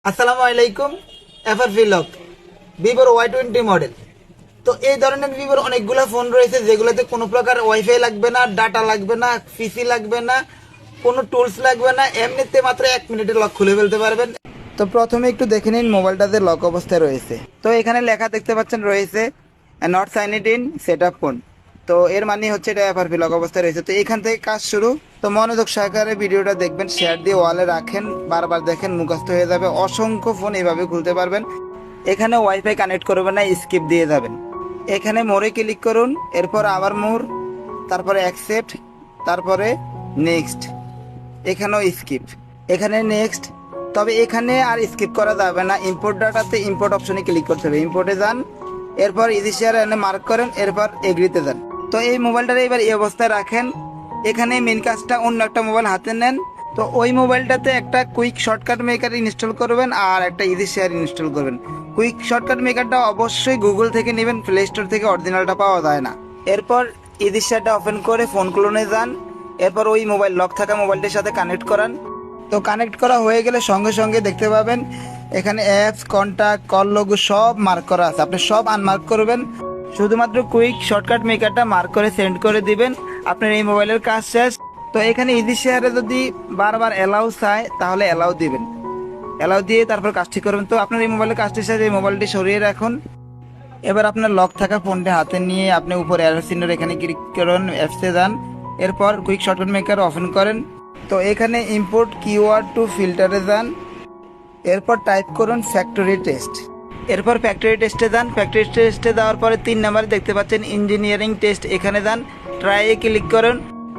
আসসালামু আলাইকুম। এফআরভি লক ভিভোর Y20 মডেল। তো এই ধরনের ভিভোর অনেকগুলো ফোন রয়েছে যেগুলোতে কোনো প্রকার ওয়াইফাই লাগবে না, ডাটা লাগবে না, পিসি লাগবে না, কোনো টুলস লাগবে না, এমনিতে মাত্র 1 মিনিটে লক খুলে ফেলতে পারবেন। তো প্রথমে একটু দেখে নিন মোবাইলটাতে লক অবস্থায় রয়েছে। তো এখানে লেখা দেখতে পাচ্ছেন রয়েছে not signed in setup phone. তো এর মানে হচ্ছে এটা এফআরভি লক অবস্থায় রয়েছে। তো এখান থেকে কাজ শুরু। তো মনোযোগ সহকারে ভিডিওটা দেখবেন, শেয়ার দিয়ে ওয়ালে রাখেন, বারবার দেখেন, মুখস্থ হয়ে যাবে। অসংখ্য ফোন এভাবে খুলতে পারবেন। এখানে ওয়াইফাই কানেক্ট করবেন না, স্কিপ দিয়ে যাবেন। এখানে মোড়ে ক্লিক করুন, এরপর আবার মোর, তারপরে অ্যাকসেপ্ট, তারপরে নেক্সট। এখানেও স্কিপ, এখানে নেক্সট। তবে এখানে আর স্কিপ করা যাবে না, ইম্পোর্ট ডাটাতে ইম্পোর্ট অপশনে ক্লিক করতে হবে। ইম্পোর্টে যান, এরপর ইজি শেয়ার এনে মার্ক করেন, এরপর এগ্রিতে যান। তো এই মোবাইলটা এবার এই অবস্থায় রাখেন। এখানে মেন কাজটা, অন্য একটা মোবাইল হাতে নেন। তো ওই মোবাইলটাতে একটা কুইক শর্টকাট মেকার ইনস্টল করবেন আর একটা ইজি শেয়ার ইনস্টল করবেন। কুইক শর্টকাট মেকারটা অবশ্যই গুগল থেকে নেবেন, প্লে স্টোর থেকে অরিজিনালটা পাওয়া যায় না। এরপর ইজি শেয়ারটা ওপেন করে ফোন ক্লোনে যান। এরপর ওই মোবাইল লক থাকা মোবাইলটির সাথে কানেক্ট করান। তো কানেক্ট করা হয়ে গেলে সঙ্গে সঙ্গে দেখতে পাবেন এখানে অ্যাপস, কন্ট্যাক্ট, কল লোগো সব মার্ক করা আছে। আপনি সব আনমার্ক করবেন, শুধুমাত্র কুইক শর্টকাট মেকারটা মার্ক করে সেন্ড করে দিবেন। আপনার এই মোবাইলের কাজ শেষ। তো এখানে ইজি শেয়ারে যদি বারবার অ্যালাউ চায় তাহলে অ্যালাউ দিবেন, অ্যালাউ দিয়ে তারপর কাজটি করবেন। তো আপনার এই মোবাইলের কাজটি শেষ, এই মোবাইলটি সরিয়ে রাখুন। এবার আপনার লক থাকা ফোনটি হাতে নিয়ে আপনি উপরে অ্যারো চিহ্নের এখানে ক্লিক করুন, অ্যাপসে যান, এরপর কুইক শর্টকাট মেকার ওপেন করেন। তো এখানে ইম্পোর্ট কিওয়ার্ড টু ফিল্টারে যান, এরপর টাইপ করুন ফ্যাক্টরি টেস্ট। এরপর ফ্যাক্টরি টেস্টে যান। ফ্যাক্টরি টেস্টে যাওয়ার পরে 3 নাম্বারে দেখতে পাচ্ছেন ইঞ্জিনিয়ারিং টেস্ট, এখানে যান, ট্রাইয়ে ক্লিক করুন।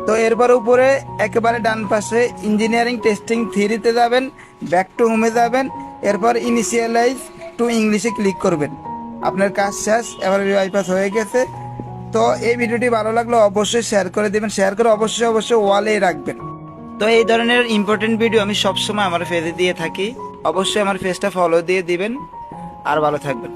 তো এরপর উপরে একেবারে ডান পাশে ইঞ্জিনিয়ারিং টেস্টিং 3-তে যাবেন, ব্যাক টু হোমে যাবেন, এরপর ইনিশিয়ালাইজ টু ইংলিশে ক্লিক করবেন। আপনার কাজ শেষ, এবার বাইপাস হয়ে গেছে। তো এই ভিডিওটি ভালো লাগলে অবশ্যই শেয়ার করে দেবেন, শেয়ার করে অবশ্যই ওয়ালেই রাখবেন। তো এই ধরনের ইম্পর্টেন্ট ভিডিও আমি সবসময় আমার পেজে দিয়ে থাকি, অবশ্যই আমার পেজটা ফলো দিয়ে দিবেন। আর ভালো থাকবেন।